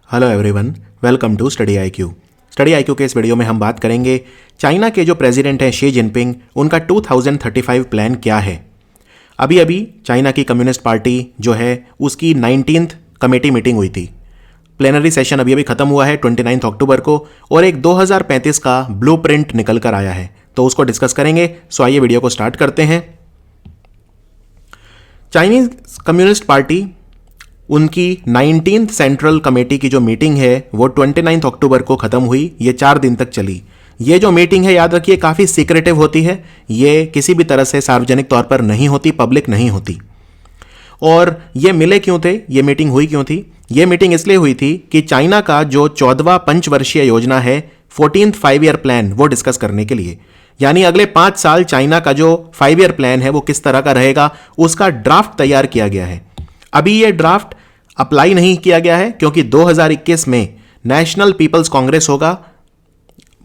Hello everyone, welcome to study IQ. Study IQ के इस video में हम बात करेंगे चाइना के जो प्रेसिडेंट हैं शी जिनपिंग, उनका 2035 प्लान क्या है। अभी अभी चाइना की कम्युनिस्ट पार्टी जो है उसकी 19th कमेटी मीटिंग हुई थी। प्लेनरी सेशन अभी अभी खत्म हुआ है 29 अक्टूबर को, और एक 2035 का ब्लूप्रिंट निकल कर आया है, तो उसको डिस्कस करेंगे। सो आइए वीडियो को स्टार्ट करते हैं। चाइनीज कम्युनिस्ट पार्टी, उनकी 19th सेंट्रल कमेटी की जो मीटिंग है वो 29 अक्टूबर को ख़त्म हुई। ये 4 दिन तक चली। ये जो मीटिंग है, याद रखिए, काफ़ी सीक्रेटिव होती है। ये किसी भी तरह से सार्वजनिक तौर पर नहीं होती, पब्लिक नहीं होती। और ये मिले क्यों थे, ये मीटिंग हुई क्यों थी? ये मीटिंग इसलिए हुई थी कि चाइना का जो 14वां पंचवर्षीय योजना है, 14th 5 ईयर प्लान, वो डिस्कस करने के लिए। यानी अगले 5 साल चाइना का जो 5 ईयर प्लान है वो किस तरह का रहेगा, उसका ड्राफ्ट तैयार किया गया है। अभी ये ड्राफ्ट अप्लाई नहीं किया गया है क्योंकि 2021 में नेशनल पीपल्स कांग्रेस होगा,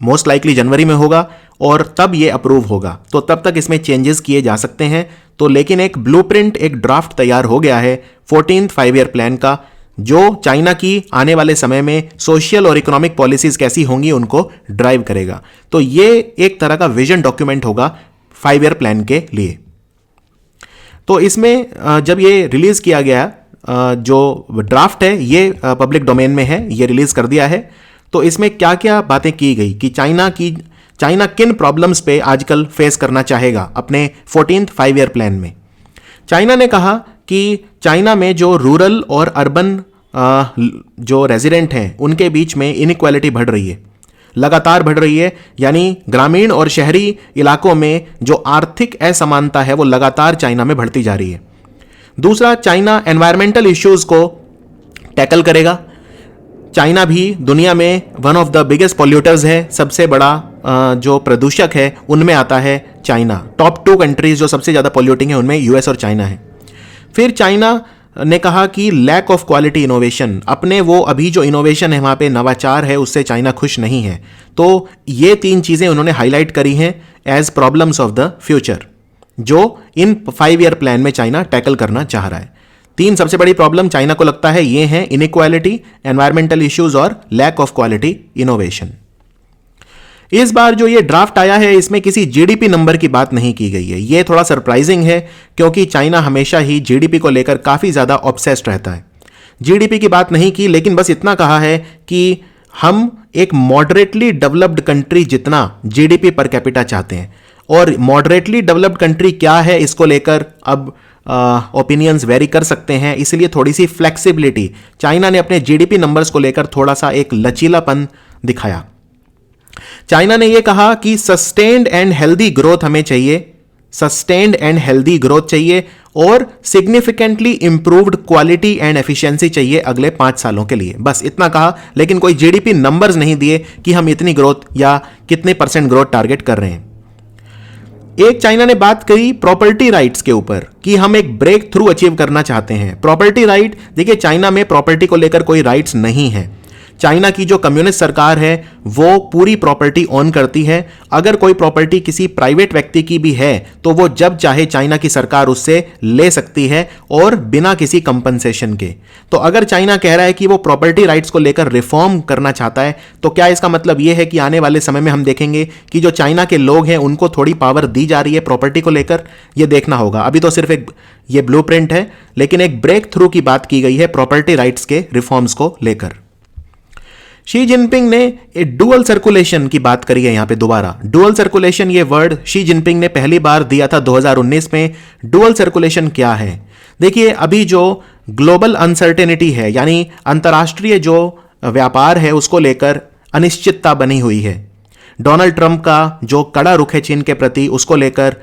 मोस्ट लाइकली जनवरी में होगा, और तब ये अप्रूव होगा। तो तब तक इसमें चेंजेस किए जा सकते हैं। तो लेकिन एक ब्लूप्रिंट, एक ड्राफ्ट तैयार हो गया है 14th 5 ईयर प्लान का, जो चाइना की आने वाले समय में सोशल और इकोनॉमिक पॉलिसीज कैसी होंगी उनको ड्राइव करेगा। तो ये एक तरह का विजन डॉक्यूमेंट होगा 5 ईयर प्लान के लिए। तो इसमें जब ये रिलीज किया गया, जो ड्राफ्ट है ये पब्लिक डोमेन में है, ये रिलीज कर दिया है। तो इसमें क्या क्या बातें की गई कि चाइना किन प्रॉब्लम्स पे आजकल फेस करना चाहेगा अपने 14th 5 ईयर प्लान में। चाइना ने कहा कि चाइना में जो रूरल और अर्बन जो रेजिडेंट हैं उनके बीच में इनइक्वालिटी बढ़ रही है, लगातार बढ़ रही है। यानी ग्रामीण और शहरी इलाकों में जो आर्थिक असमानता है वो लगातार चाइना में बढ़ती जा रही है। दूसरा, चाइना एनवायरमेंटल इश्यूज को टैकल करेगा। चाइना भी दुनिया में वन ऑफ द बिगेस्ट पॉल्यूटर्स है, सबसे बड़ा जो प्रदूषक है उनमें आता है चाइना। टॉप 2 कंट्रीज जो सबसे ज़्यादा पॉल्यूटिंग है उनमें यूएस और चाइना है। फिर चाइना ने कहा कि लैक ऑफ क्वालिटी इनोवेशन, अपने वो अभी जो इनोवेशन है वहाँ पे नवाचार है, उससे चाइना खुश नहीं है। तो ये 3 चीज़ें उन्होंने हाईलाइट करी हैं as problems of the future, जो इन 5 ईयर प्लान में चाइना टैकल करना चाह रहा है। 3 सबसे बड़ी प्रॉब्लम चाइना को लगता है ये हैं इनइक्वालिटी, एनवायरमेंटल इश्यूज और लैक ऑफ क्वालिटी इनोवेशन। इस बार जो ये ड्राफ्ट आया है इसमें किसी जीडीपी नंबर की बात नहीं की गई है। ये थोड़ा सरप्राइजिंग है क्योंकि चाइना हमेशा ही जीडीपी को लेकर काफ़ी ज़्यादा ऑब्सेस्ड रहता है। जीडीपी की बात नहीं की, लेकिन बस इतना कहा है कि हम एक मॉडरेटली डेवलप्ड कंट्री जितना जीडीपी पर कैपिटा चाहते हैं। और मॉडरेटली डेवलप्ड कंट्री क्या है, इसको लेकर अब ओपिनियंस वेरी कर सकते हैं, इसलिए थोड़ी सी फ्लेक्सिबिलिटी चाइना ने अपने जीडीपी नंबर्स को लेकर थोड़ा सा एक लचीलापन दिखाया। चाइना ने यह कहा कि सस्टेन्ड एंड हेल्दी ग्रोथ हमें चाहिए, सस्टेन्ड एंड हेल्दी ग्रोथ चाहिए, और significantly improved quality and efficiency चाहिए अगले 5 सालों के लिए। बस इतना कहा, लेकिन कोई जीडीपी नंबर्स नहीं दिए कि हम इतनी ग्रोथ या कितने % ग्रोथ टारगेट कर रहे हैं। एक चाइना ने बात करी प्रॉपर्टी राइट्स के ऊपर कि हम एक ब्रेक थ्रू अचीव करना चाहते हैं। प्रॉपर्टी राइट, देखिए चाइना में प्रॉपर्टी को लेकर कोई राइट्स नहीं है। चाइना की जो कम्युनिस्ट सरकार है वो पूरी प्रॉपर्टी ओन करती है। अगर कोई प्रॉपर्टी किसी प्राइवेट व्यक्ति की भी है तो वो जब चाहे चाइना की सरकार उससे ले सकती है, और बिना किसी कंपनसेशन के। तो अगर चाइना कह रहा है कि वो प्रॉपर्टी राइट्स को लेकर रिफॉर्म करना चाहता है, तो क्या इसका मतलब ये है कि आने वाले समय में हम देखेंगे कि जो चाइना के लोग हैं उनको थोड़ी पावर दी जा रही है प्रॉपर्टी को लेकर? ये देखना होगा। अभी तो सिर्फ एक ये ब्लूप्रिंट है, लेकिन एक ब्रेक थ्रू की बात की गई है प्रॉपर्टी राइट्स के रिफॉर्म्स को लेकर। शी जिनपिंग ने एक डुअल सर्कुलेशन की बात करी है यहां पे दोबारा। डुअल सर्कुलेशन, ये वर्ड शी जिनपिंग ने पहली बार दिया था 2019 में। डुअल सर्कुलेशन क्या है? देखिए, अभी जो ग्लोबल अनसर्टेनिटी है, यानी अंतर्राष्ट्रीय जो व्यापार है उसको लेकर अनिश्चितता बनी हुई है। डोनाल्ड ट्रंप का जो कड़ा रुख है चीन के प्रति, उसको लेकर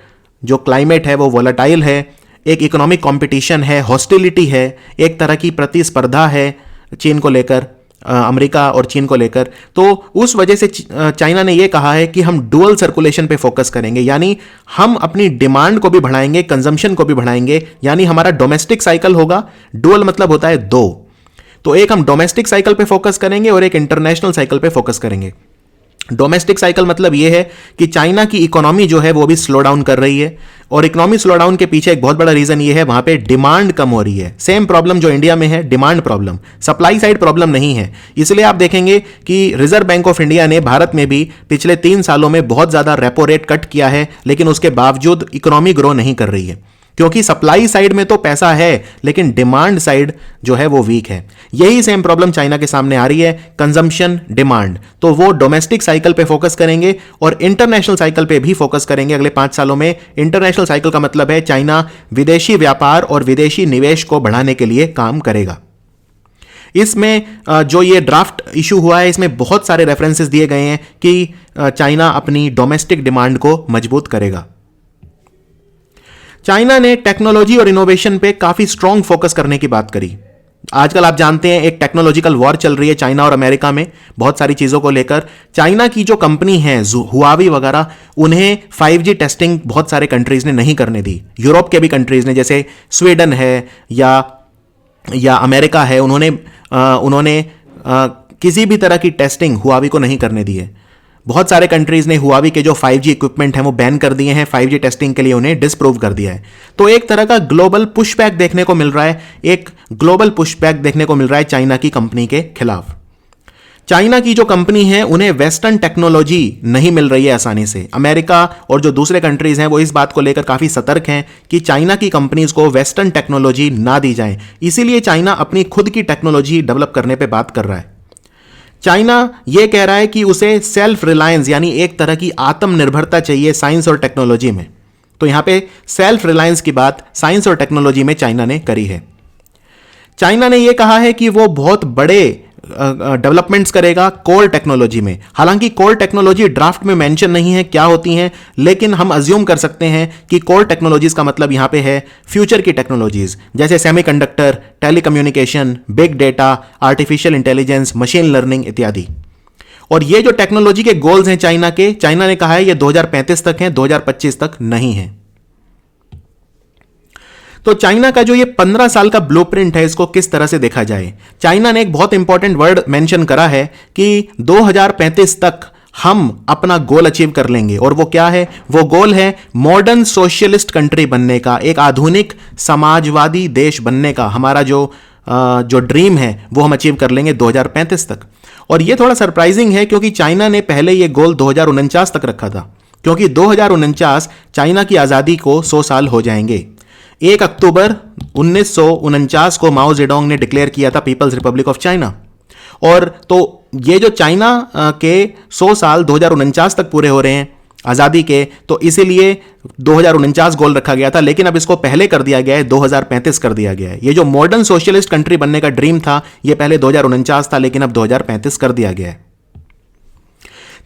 जो क्लाइमेट है वो वोलेटाइल है। एक इकोनॉमिक कॉम्पिटिशन है, हॉस्टिलिटी है, एक तरह की प्रतिस्पर्धा है चीन को लेकर, अमेरिका और चीन को लेकर। तो उस वजह से चाइना ने यह कहा है कि हम डुअल सर्कुलेशन पे फोकस करेंगे, यानी हम अपनी डिमांड को भी बढ़ाएंगे, कंजम्पशन को भी बढ़ाएंगे। यानी हमारा डोमेस्टिक साइकिल होगा। डुअल मतलब होता है 2। तो एक हम डोमेस्टिक साइकिल पे फोकस करेंगे और एक इंटरनेशनल साइकिल पे फोकस करेंगे। डोमेस्टिक साइकिल मतलब यह है कि चाइना की इकोनॉमी जो है वो भी स्लो डाउन कर रही है, और इकोनॉमी स्लो डाउन के पीछे एक बहुत बड़ा रीजन ये है, वहां पे डिमांड कम हो रही है। सेम प्रॉब्लम जो इंडिया में है, demand problem, supply side problem नहीं है। इसलिए आप देखेंगे कि रिजर्व बैंक ऑफ इंडिया ने भारत में भी पिछले 3 सालों में बहुत ज्यादा रेपो रेट कट किया है, लेकिन उसके बावजूद इकोनॉमी ग्रो नहीं कर रही है, क्योंकि सप्लाई साइड में तो पैसा है लेकिन डिमांड साइड जो है वो वीक है। यही सेम प्रॉब्लम चाइना के सामने आ रही है, कंजम्पशन डिमांड। तो वो डोमेस्टिक साइकिल पे फोकस करेंगे और इंटरनेशनल साइकिल पे भी फोकस करेंगे अगले 5 सालों में। इंटरनेशनल साइकिल का मतलब है चाइना विदेशी व्यापार और विदेशी निवेश को बढ़ाने के लिए काम करेगा। इसमें जो ये ड्राफ्ट इशू हुआ है, इसमें बहुत सारे रेफरेंसेस दिए गए हैं कि चाइना अपनी डोमेस्टिक डिमांड को मजबूत करेगा। चाइना ने टेक्नोलॉजी और इनोवेशन पे काफी स्ट्रांग फोकस करने की बात करी। आजकल आप जानते हैं एक टेक्नोलॉजिकल वॉर चल रही है चाइना और अमेरिका में बहुत सारी चीजों को लेकर। चाइना की जो कंपनी है हुआवी वगैरह, उन्हें 5G टेस्टिंग बहुत सारे कंट्रीज ने नहीं करने दी। यूरोप के भी कंट्रीज ने, जैसे स्वीडन है या अमेरिका है, उन्होंने किसी भी तरह की टेस्टिंग हुआवी को नहीं करने दी है। बहुत सारे कंट्रीज ने हुआवी के जो 5G इक्विपमेंट हैं वो बैन कर दिए हैं, 5G टेस्टिंग के लिए उन्हें डिसप्रूव कर दिया है। तो एक तरह का ग्लोबल पुशबैक देखने को मिल रहा है, एक ग्लोबल पुशबैक देखने को मिल रहा है चाइना की कंपनी के खिलाफ। चाइना की जो कंपनी है उन्हें वेस्टर्न टेक्नोलॉजी नहीं मिल रही है आसानी से। अमेरिका और जो दूसरे कंट्रीज हैं वो इस बात को लेकर काफी सतर्क हैं कि चाइना की कंपनीज को वेस्टर्न टेक्नोलॉजी ना दी जाए। इसीलिए चाइना अपनी खुद की टेक्नोलॉजी डेवलप करने पर बात कर रहा है। चाइना यह कह रहा है कि उसे सेल्फ रिलायंस यानी एक तरह की आत्मनिर्भरता चाहिए साइंस और टेक्नोलॉजी में। तो यहां पे सेल्फ रिलायंस की बात साइंस और टेक्नोलॉजी में चाइना ने करी है। चाइना ने यह कहा है कि वो बहुत बड़े डेवलपमेंट्स करेगा कोर टेक्नोलॉजी में। हालांकि कोर टेक्नोलॉजी ड्राफ्ट में मेंशन नहीं है क्या होती हैं, लेकिन हम अज्यूम कर सकते हैं कि कोर टेक्नोलॉजीज का मतलब यहां पे है फ्यूचर की टेक्नोलॉजीज, जैसे semiconductor, telecommunication, big data, artificial intelligence, machine learning इत्यादि। और ये जो टेक्नोलॉजी के गोल्स हैं चाइना ने कहा है ये 2035 तक हैं, 2025 तक नहीं है। तो चाइना का जो ये 15 साल का ब्लूप्रिंट है, इसको किस तरह से देखा जाए। चाइना ने एक बहुत इंपॉर्टेंट वर्ड मेंशन करा है कि 2035 तक हम अपना गोल अचीव कर लेंगे। और वो क्या है? वो गोल है मॉडर्न सोशलिस्ट कंट्री बनने का, एक आधुनिक समाजवादी देश बनने का। हमारा जो ड्रीम है वो हम अचीव कर लेंगे 2035 तक। और ये थोड़ा सरप्राइजिंग है क्योंकि चाइना ने पहले ये गोल 2049 तक रखा था, क्योंकि 2049 चाइना की आज़ादी को 100 साल हो जाएंगे। 1 अक्टूबर 1949 को माओ जेडोंग ने डिक्लेयर किया था पीपल्स रिपब्लिक ऑफ चाइना। और तो ये जो चाइना के 100 साल 2049 तक पूरे हो रहे हैं आज़ादी के, तो इसीलिए 2049 गोल रखा गया था, लेकिन अब इसको पहले कर दिया गया है, 2035 कर दिया गया है। ये जो मॉडर्न सोशलिस्ट कंट्री बनने का ड्रीम था, ये पहले 2049 था, लेकिन अब 2035 कर दिया गया है।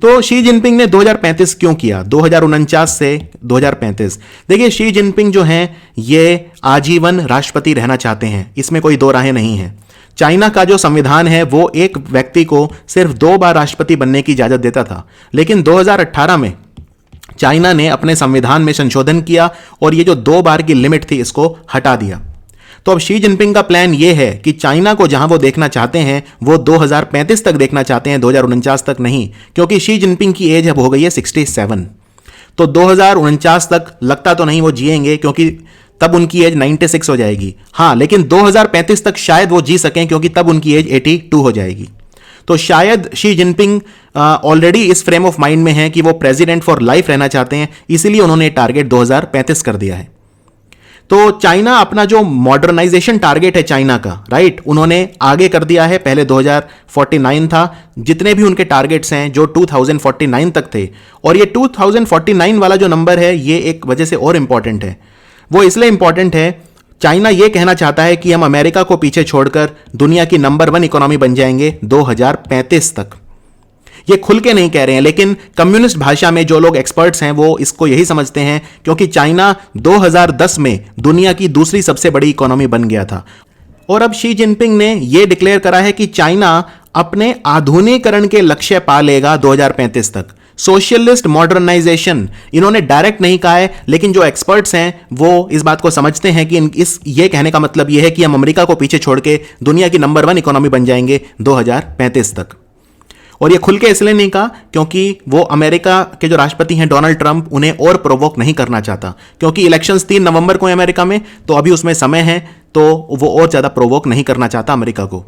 तो शी जिनपिंग ने 2035 क्यों किया, 2049 से 2035? देखिए, शी जिनपिंग जो हैं ये आजीवन राष्ट्रपति रहना चाहते हैं, इसमें कोई दो राहें नहीं है। चाइना का जो संविधान है वो एक व्यक्ति को सिर्फ 2 बार राष्ट्रपति बनने की इजाजत देता था, लेकिन 2018 में चाइना ने अपने संविधान में संशोधन किया और ये जो 2 बार की लिमिट थी इसको हटा दिया। तो अब शी जिनपिंग का प्लान यह है कि चाइना को जहां वो देखना चाहते हैं वो 2035 तक देखना चाहते हैं, 2049 तक नहीं, क्योंकि शी जिनपिंग की एज अब हो गई है 67। तो 2049 तक लगता तो नहीं वो जिएंगे, क्योंकि तब उनकी एज 96 हो जाएगी। हाँ, लेकिन 2035 तक शायद वो जी सकें, क्योंकि तब उनकी एज 82 हो जाएगी। तो शायद शी जिनपिंग ऑलरेडी इस फ्रेम ऑफ माइंड में है कि वो प्रेसिडेंट फॉर लाइफ रहना चाहते हैं, इसीलिए उन्होंने टारगेट 2035 कर दिया है। तो चाइना अपना जो मॉडर्नाइजेशन टारगेट है चाइना का, राइट, उन्होंने आगे कर दिया है। पहले 2049 था, जितने भी उनके टारगेट्स हैं जो 2049 तक थे। और ये 2049 वाला जो नंबर है ये एक वजह से और इंपॉर्टेंट है। वो इसलिए इंपॉर्टेंट है, चाइना ये कहना चाहता है कि हम अमेरिका को पीछे छोड़कर दुनिया की नंबर 1 इकोनॉमी बन जाएंगे 2035 तक। ये खुल के नहीं कह रहे हैं, लेकिन कम्युनिस्ट भाषा में जो लोग एक्सपर्ट्स हैं वो इसको यही समझते हैं, क्योंकि चाइना 2010 में दुनिया की दूसरी सबसे बड़ी इकोनॉमी बन गया था। और अब शी जिनपिंग ने यह डिक्लेयर करा है कि चाइना अपने आधुनिकीकरण के लक्ष्य पा लेगा 2035 तक। सोशलिस्ट मॉडर्नाइजेशन इन्होंने डायरेक्ट नहीं कहा है, लेकिन जो एक्सपर्ट्स हैं वो इस बात को समझते हैं कि ये कहने का मतलब यह है कि हम अमेरिका को पीछे छोड़ के दुनिया की नंबर 1 इकोनॉमी बन जाएंगे 2035 तक। और ये खुल के इसलिए नहीं कहा क्योंकि वो अमेरिका के जो राष्ट्रपति हैं डोनाल्ड ट्रंप उन्हें और प्रोवोक नहीं करना चाहता, क्योंकि इलेक्शंस 3 नवंबर को है अमेरिका में, तो अभी उसमें समय है, तो वो और ज्यादा प्रोवोक नहीं करना चाहता अमेरिका को।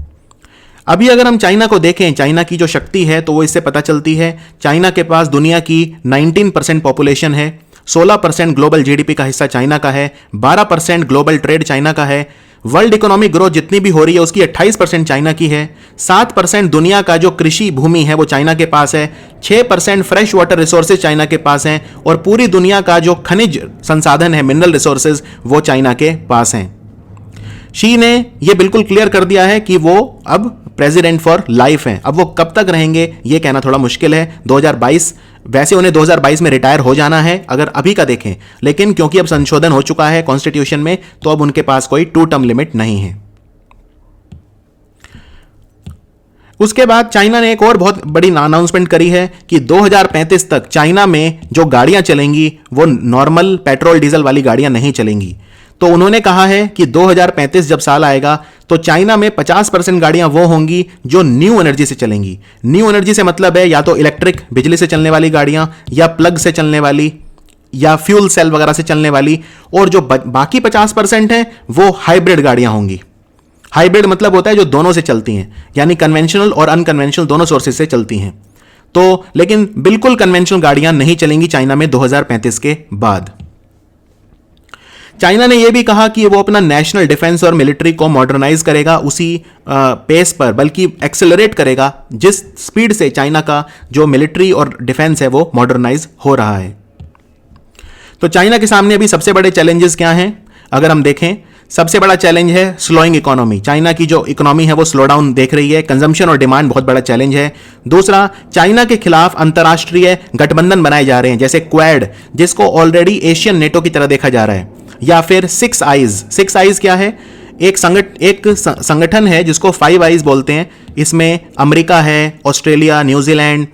अभी अगर हम चाइना को देखें, चाइना की जो शक्ति है तो वो इससे पता चलती है। चाइना के पास दुनिया की 19% पॉपुलेशन है, 16% ग्लोबल जीडीपी का हिस्सा चाइना का है, 12% ग्लोबल ट्रेड चाइना का है, वर्ल्ड इकोनॉमिक ग्रोथ जितनी भी हो रही है उसकी 28% चाइना की है, 7% दुनिया का जो कृषि भूमि है वो चाइना के पास है, 6% फ्रेश वाटर रिसोर्सेज चाइना के पास हैं, और पूरी दुनिया का जो खनिज संसाधन है, मिनरल रिसोर्सेज, वो चाइना के पास हैं। शी ने यह बिल्कुल क्लियर कर दिया है कि वो अब प्रेसिडेंट फॉर लाइफ हैं। अब वो कब तक रहेंगे ये कहना थोड़ा मुश्किल है। 2022, वैसे उन्हें 2022 में रिटायर हो जाना है अगर अभी का देखें, लेकिन क्योंकि अब संशोधन हो चुका है कॉन्स्टिट्यूशन में, तो अब उनके पास कोई 2 टर्म लिमिट नहीं है। उसके बाद चाइना ने एक और बहुत बड़ी अनाउंसमेंट करी है कि 2035 तक चाइना में जो गाड़ियां चलेंगी वो नॉर्मल पेट्रोल डीजल वाली गाड़ियां नहीं चलेंगी। तो उन्होंने कहा है कि 2035 जब साल आएगा तो चाइना में 50% गाड़ियां वो होंगी जो न्यू एनर्जी से चलेंगी। न्यू एनर्जी से मतलब है या तो इलेक्ट्रिक, बिजली से चलने वाली गाड़ियां, या प्लग से चलने वाली, या फ्यूल सेल वगैरह से चलने वाली, और जो बाकी 50% हैं वो हाइब्रिड गाड़ियां होंगी। हाइब्रिड मतलब होता है जो दोनों से चलती हैं, यानी कन्वेंशनल और अनकन्वेंशनल दोनों सोर्सेज से चलती हैं। तो लेकिन बिल्कुल कन्वेंशनल गाड़ियां नहीं चलेंगी चाइना में 2035 के बाद। चाइना ने यह भी कहा कि वो अपना नेशनल डिफेंस और मिलिट्री को मॉडर्नाइज करेगा उसी पेस पर, बल्कि एक्सेलरेट करेगा जिस स्पीड से चाइना का जो मिलिट्री और डिफेंस है वो मॉडर्नाइज हो रहा है। तो चाइना के सामने अभी सबसे बड़े चैलेंजेस क्या हैं अगर हम देखें, सबसे बड़ा चैलेंज है स्लोइंग इकोनॉमी। चाइना की जो इकोनॉमी है वो स्लो डाउन देख रही है, कंजम्पशन और डिमांड बहुत बड़ा चैलेंज है। दूसरा, चाइना के खिलाफ अंतर्राष्ट्रीय गठबंधन बनाए जा रहे हैं, जैसे क्वाड, जिसको ऑलरेडी एशियन नेटो की तरह देखा जा रहा है, या फिर 6 आइज। 6 आइज क्या है? एक संगठन है जिसको 5 आइज बोलते हैं। इसमें अमेरिका है, ऑस्ट्रेलिया, न्यूजीलैंड,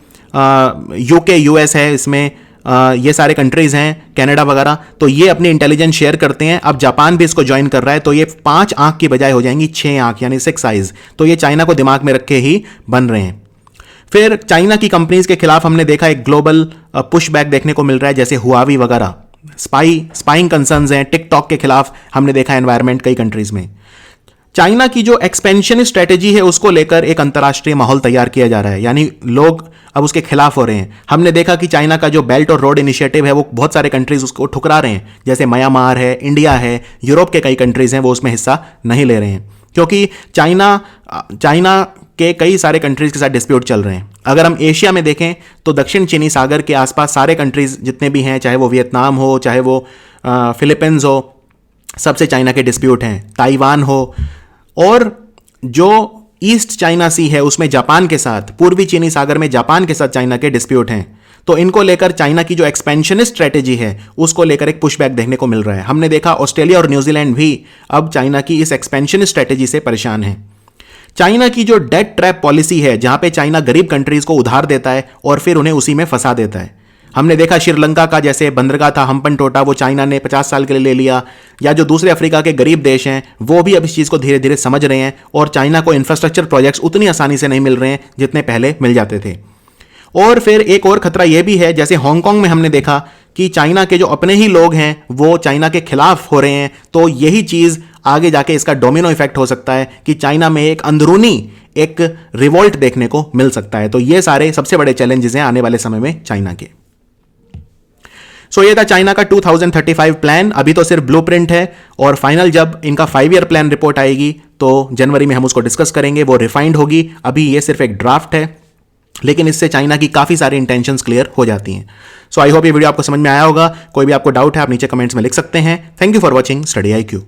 यूके, यूएस है, इसमें ये सारे कंट्रीज हैं, कनाडा वगैरह। तो ये अपनी इंटेलिजेंस शेयर करते हैं। अब जापान भी इसको ज्वाइन कर रहा है, तो ये 5 आंख की बजाय हो जाएंगी 6 आंख, यानी 6 आइज। तो ये चाइना को दिमाग में रखे ही बन रहे हैं। फिर चाइना की कंपनीज के खिलाफ हमने देखा एक ग्लोबल पुश बैक देखने को मिल रहा है, जैसे हुआवी वगैरह। स्पाइंग कंसर्न्स हैं, टिकटॉक के खिलाफ हमने देखा एनवायरमेंट कई कंट्रीज में। चाइना की जो एक्सपेंशन स्ट्रेटेजी है उसको लेकर एक अंतर्राष्ट्रीय माहौल तैयार किया जा रहा है, यानी लोग अब उसके खिलाफ हो रहे हैं। हमने देखा कि चाइना का जो बेल्ट और रोड इनिशिएटिव है वो बहुत सारे कंट्रीज उसको ठुकरा रहे हैं, जैसे म्यांमार है, इंडिया है, यूरोप के कई कंट्रीज हैं वो उसमें हिस्सा नहीं ले रहे हैं, क्योंकि चाइना के कई सारे कंट्रीज के साथ डिस्प्यूट चल रहे हैं। अगर हम एशिया में देखें तो दक्षिण चीनी सागर के आसपास सारे कंट्रीज जितने भी हैं, चाहे वो वियतनाम हो, चाहे वो फिलीपींस हो, सबसे चाइना के डिस्प्यूट हैं। ताइवान हो, और जो ईस्ट चाइना सी है उसमें जापान के साथ, पूर्वी चीनी सागर में जापान के साथ चाइना के डिस्प्यूट हैं। तो इनको लेकर चाइना की जो एक्सपेंशनिस्ट स्ट्रेटेजी है उसको लेकर एक पुशबैक देखने को मिल रहा है। हमने देखा ऑस्ट्रेलिया और न्यूजीलैंड भी अब चाइना की इस एक्सपेंशनिस्ट स्ट्रेटेजी से परेशान है। चाइना की जो डेट ट्रैप पॉलिसी है, जहां पे चाइना गरीब कंट्रीज को उधार देता है और फिर उन्हें उसी में फंसा देता है। हमने देखा श्रीलंका का जैसे बंदरगाह था हम्पन टोटा, वो चाइना ने 50 साल के लिए ले लिया, या जो दूसरे अफ्रीका के गरीब देश हैं वो भी अब इस चीज़ को धीरे धीरे समझ रहे हैं, और चाइना को इंफ्रास्ट्रक्चर प्रोजेक्ट्स उतनी आसानी से नहीं मिल रहे हैं जितने पहले मिल जाते थे। और फिर एक और खतरा यह भी है, जैसे हांगकांग में हमने देखा कि चाइना के जो अपने ही लोग हैं वो चाइना के खिलाफ हो रहे हैं। तो यही चीज़ आगे जाके इसका डोमिनो इफेक्ट हो सकता है कि चाइना में एक अंदरूनी एक रिवोल्ट देखने को मिल सकता है। तो ये सारे सबसे बड़े चैलेंजेस हैं आने वाले समय में चाइना के। सो ये था चाइना का 2035 प्लान। अभी तो सिर्फ ब्लूप्रिंट है, और फाइनल जब इनका 5 ईयर प्लान रिपोर्ट आएगी तो जनवरी में हम उसको डिस्कस करेंगे, वो रिफाइंड होगी। अभी ये सिर्फ एक ड्राफ्ट है, लेकिन इससे चाइना की काफ़ी सारी इंटेंशंस क्लियर हो जाती हैं। सो आई होप ये वीडियो आपको समझ में आया होगा। कोई भी आपको डाउट है आप नीचे कमेंट्स में लिख सकते हैं। Thank you for watching study IQ।